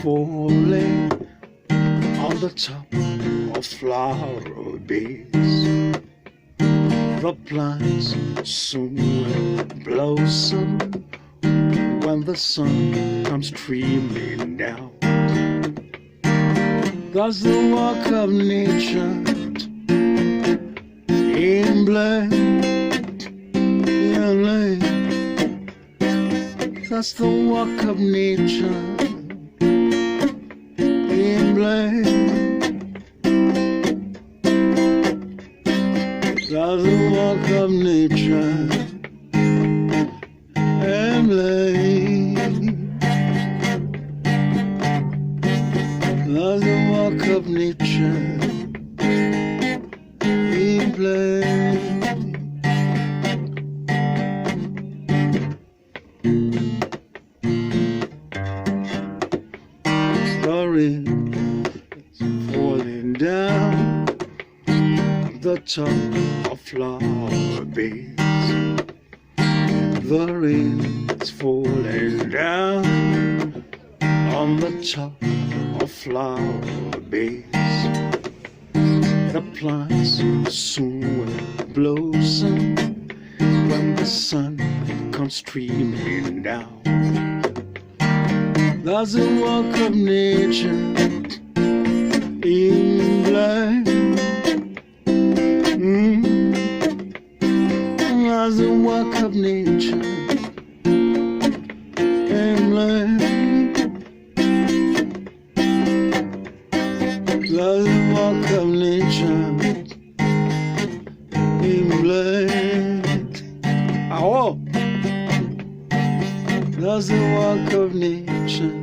falling on the top of flower beds. The plants soon will blossom when the sun comes streaming down. That's the work of nature in black and light. That's the work of nature in black. That's the work of nature and light. That's the work of nature in play. The rain is falling down the top of flower beds. The rain is falling down on the top of flower beds. The plants soon will blossom when the sun comes streaming down. That's the work of nature in black. That's the work of nature in black. That's the work of nature in black. Oh, that's the work of nature